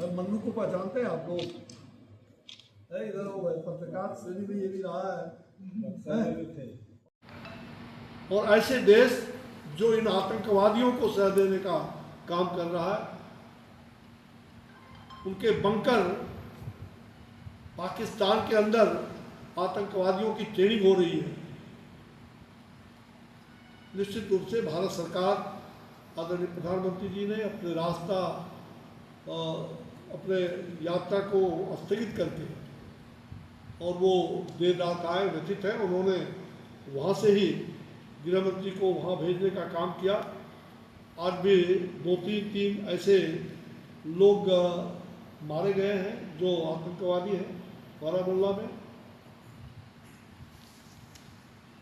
मन्नू को पहचानते हैं आप लोग? इधर वो है, पत्रकार श्रेणी में ये भी रहा है। और ऐसे देश जो इन आतंकवादियों को सह देने का काम कर रहा है, उनके बंकर पाकिस्तान के अंदर आतंकवादियों की ट्रेनिंग हो रही है। निश्चित रूप से भारत सरकार, आदरणीय प्रधानमंत्री जी ने अपने रास्ता अपने यात्रा को स्थगित करके, और वो देर रात आए, व्यथित है, उन्होंने वहाँ से ही गृह मंत्री को वहाँ भेजने का काम किया। आज भी दो तीन ऐसे लोग मारे गए हैं जो आतंकवादी हैं बारामूला में।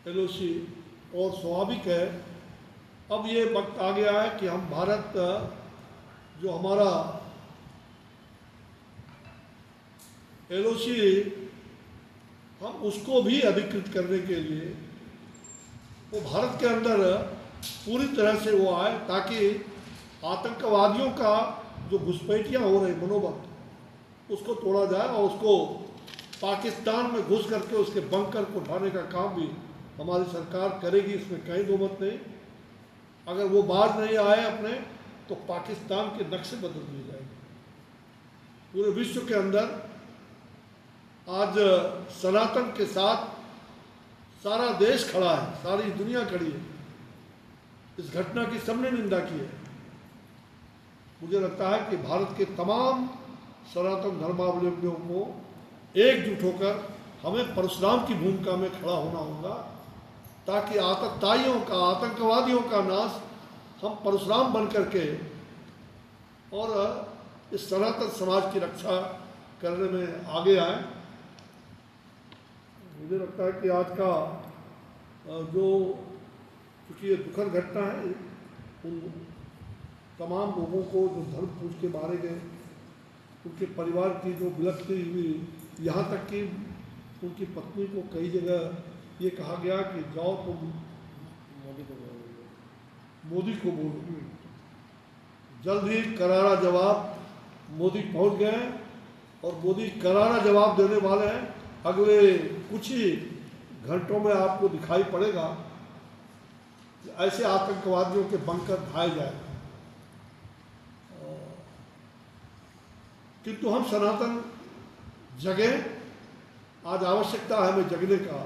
LOC और स्वाभाविक है, अब ये वक्त आ गया है कि हम भारत, जो हमारा LOC, हम उसको भी अधिकृत करने के लिए वो भारत के अंदर पूरी तरह से वो आए, ताकि आतंकवादियों का जो घुसपैठियाँ हो रही मनोबल, उसको तोड़ा जाए और उसको पाकिस्तान में घुस करके उसके बंकर को उठाने का काम भी हमारी सरकार करेगी, इसमें कहीं दो मत नहीं। अगर वो बाज नहीं आए अपने, तो पाकिस्तान के नक्शे बदल दिए जाएंगे। पूरे विश्व के अंदर आज सनातन के साथ सारा देश खड़ा है, सारी दुनिया खड़ी है। इस घटना की सबने निंदा की है। मुझे लगता है कि भारत के तमाम सनातन धर्मावलंबियों को एकजुट होकर हमें परशुराम की भूमिका में खड़ा होना होगा, ताकि आतंकवादियों का, आतंकवादियों का नाश हम परशुराम बन करके और इस सनातन समाज की रक्षा करने में आगे आए। मुझे लगता है कि आज का जो, क्योंकि ये दुखद घटना है, उन तमाम लोगों को जो धर्म पूज के मारे गए, उनके परिवार की जो विलखती हुई, यहाँ तक कि उनकी पत्नी को कई जगह ये कहा गया कि जाओ तुम मोदी को बोलो। जल्द ही करारा जवाब मोदी पहुंच गए और मोदी करारा जवाब देने वाले हैं। अगले कुछ ही घंटों में आपको दिखाई पड़ेगा कि ऐसे आतंकवादियों के बंकर ढाए जाए। किंतु हम सनातन जगें, आज आवश्यकता है हमें जगने का।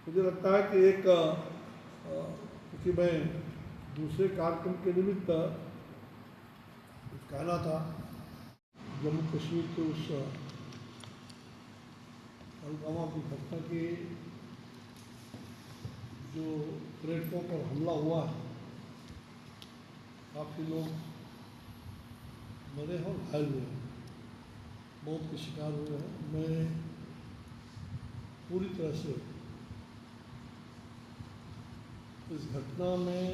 मुझे लगता है कि एक, क्योंकि मैं दूसरे कार्यक्रम के निमित्त कुछ कहना था, जम्मू कश्मीर के उस पुलवामा की घटना के जो पर्यटकों पर हमला हुआ है, काफ़ी लोग मरे हैं और घायल हुए हैं, मौत के शिकार हुए हैं। मैं पूरी तरह से इस घटना में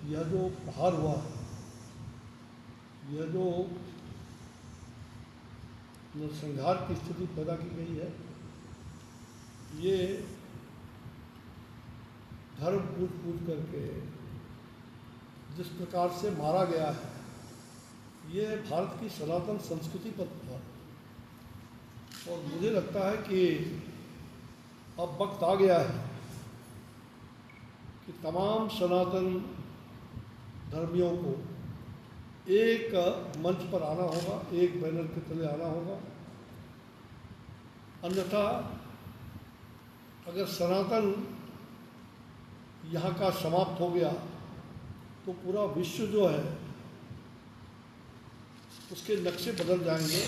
यह जो प्रहार हुआ है, यह जो नरसंहार की स्थिति पैदा की गई है, ये धर्म पूज करके जिस प्रकार से मारा गया है, ये भारत की सनातन संस्कृति पर था। और मुझे लगता है कि अब वक्त आ गया है कि तमाम सनातन धर्मियों को एक मंच पर आना होगा, एक बैनर के तले आना होगा। अन्यथा अगर सनातन यहाँ का समाप्त हो गया, तो पूरा विश्व जो है उसके नक्शे बदल जाएंगे।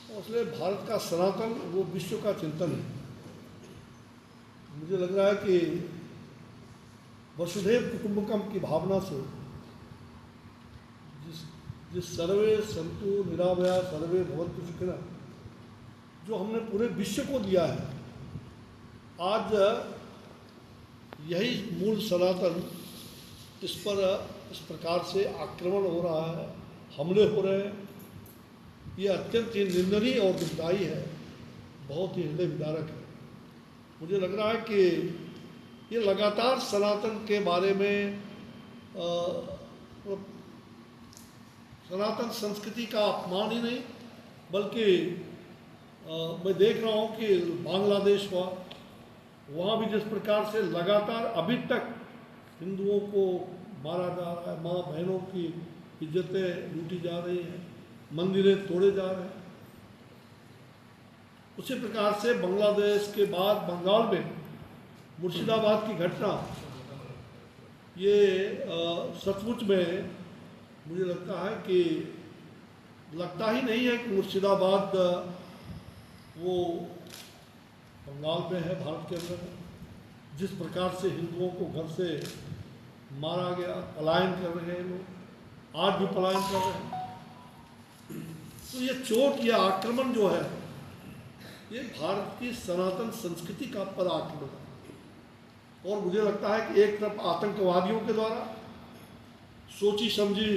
और इसलिए भारत का सनातन वो विश्व का चिंतन है। मुझे लग रहा है कि वसुधैव कुटुंबकम की भावना से, जिस सर्वे संतु निरामया सर्वे भवन्तु सुखिनः, जो हमने पूरे विश्व को दिया है, आज यही मूल सनातन, इस पर इस प्रकार से आक्रमण हो रहा है, हमले हो रहे हैं। ये अत्यंत ही निंदनीय और दुखदायी है, बहुत ही हृदय विदारक है। मुझे लग रहा है कि ये लगातार सनातन के बारे में सनातन संस्कृति का अपमान ही नहीं, बल्कि मैं देख रहा हूँ कि बांग्लादेश हुआ, वहाँ भी जिस प्रकार से लगातार अभी तक हिंदुओं को मारा जा रहा है, माँ बहनों की इज्जतें लूटी जा रही हैं, मंदिरें तोड़े जा रहे हैं, उसी प्रकार से बांग्लादेश के बाद बंगाल में मुर्शिदाबाद की घटना, ये सचमुच में मुझे लगता है कि लगता ही नहीं है कि मुर्शिदाबाद वो बंगाल में है, भारत के अंदर है। जिस प्रकार से हिंदुओं को घर से मारा गया, पलायन कर रहे हैं लोग, आज भी पलायन कर रहे हैं। तो ये चोट, ये आक्रमण जो है, ये भारत की सनातन संस्कृति का पराक्रमण है। और मुझे लगता है कि एक तरफ आतंकवादियों के द्वारा सोची समझी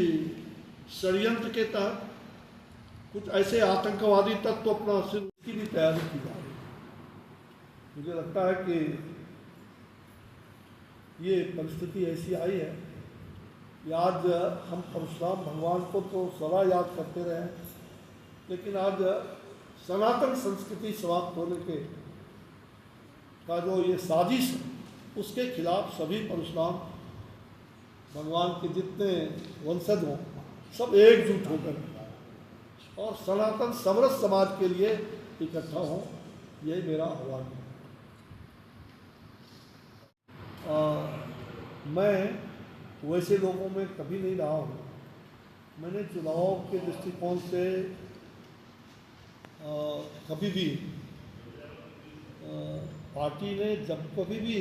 षड्यंत्र के तहत कुछ ऐसे आतंकवादी तत्व अपना सिर की भी तैयारी की जा रही है। मुझे लगता है कि ये परिस्थिति ऐसी आई है कि आज हम परशुराम भगवान को तो सदा याद करते रहे, लेकिन आज सनातन संस्कृति समाप्त होने के का जो ये साजिश है, उसके खिलाफ सभी परशुराम भगवान के जितने वंशज हों सब एकजुट होकर और सनातन समरस समाज के लिए इकट्ठा हों, यही मेरा आह्वान है। मैं वैसे लोगों में कभी नहीं रहा हूँ। मैंने चुनाव के दृष्टिकोण से कभी भी पार्टी ने जब कभी भी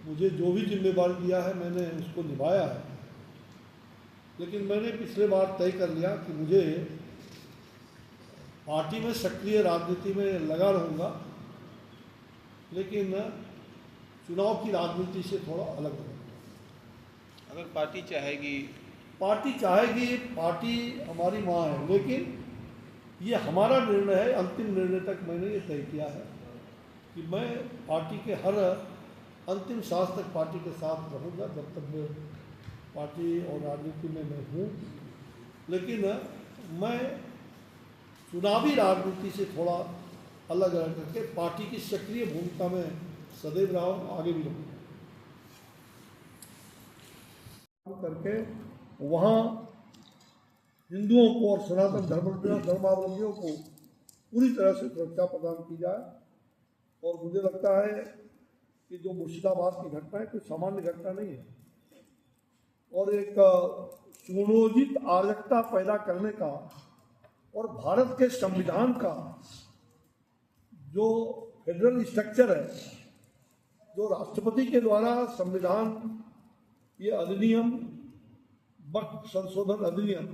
मुझे जो भी जिम्मेदारी दिया है मैंने उसको निभाया है, लेकिन मैंने पिछले बार तय कर लिया कि मुझे पार्टी में सक्रिय राजनीति में लगा रहूँगा, लेकिन चुनाव की राजनीति से थोड़ा अलग रहूँगा। अगर पार्टी चाहेगी, पार्टी हमारी माँ है, लेकिन ये हमारा निर्णय है। अंतिम निर्णय तक मैंने ये तय किया है कि मैं पार्टी के हर अंतिम सांस तक पार्टी के साथ रहूँगा जब तक मैं पार्टी और राजनीति में मैं हूँ। लेकिन मैं चुनावी राजनीति से थोड़ा अलग रह करके पार्टी की सक्रिय भूमिका में सदैव रहा हूँ, आगे भी रहूँगा करके वहाँ हिंदुओं को और सनातन धर्मावलंबियों को पूरी तरह से सुरक्षा प्रदान की जाए। और मुझे लगता है कि जो मुर्शिदाबाद की घटना है कोई सामान्य घटना नहीं है, और एक सुनियोजित अराजकता पैदा करने का और भारत के संविधान का जो फेडरल स्ट्रक्चर है, जो राष्ट्रपति के द्वारा संविधान, ये अधिनियम वक्त संशोधन अधिनियम,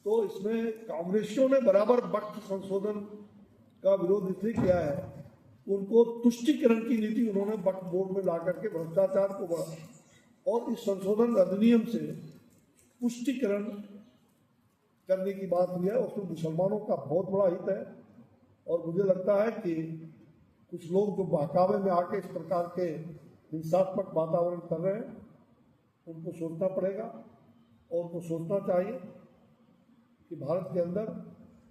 तो इसमें कांग्रेसियों ने बराबर वक्त संशोधन का विरोध इसलिए किया है, उनको तुष्टिकरण की नीति उन्होंने वक्फ बोर्ड में ला करके भ्रष्टाचार को बढ़ा, और इस संशोधन अधिनियम से पुष्टिकरण करने की बात हुई है। उसमें मुसलमानों का बहुत बड़ा हित है, और मुझे लगता है कि कुछ लोग जो बहकावे में आके इस प्रकार के हिंसात्मक वातावरण कर रहे हैं, उनको सोचना पड़ेगा और उनको सोचना चाहिए कि भारत के अंदर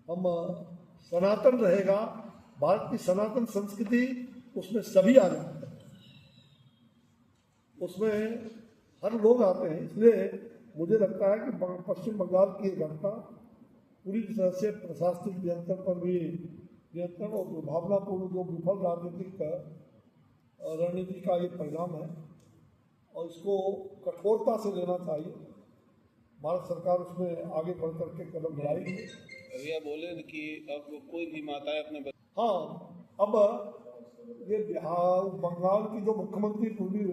हम सनातन रहेगा, भारत की सनातन संस्कृति, उसमें सभी आ जाते हैं, उसमें हर लोग आते हैं। इसलिए मुझे लगता है कि पश्चिम बंगाल की घटना पूरी तरह से प्रशासनिक नियंत्रण पर भी नियंत्रण और दुर्भावनापूर्ण जो विफल राजनीतिक रणनीति का ये परिणाम है, और इसको कठोरता से लेना चाहिए। भारत सरकार उसमें आगे बढ़ करके कदम बढ़ाएगी। भैया बोले कि अब कोई भी माताएं अपने हाँ, अब ये बिहार बंगाल की जो मुख्यमंत्री पूर्वी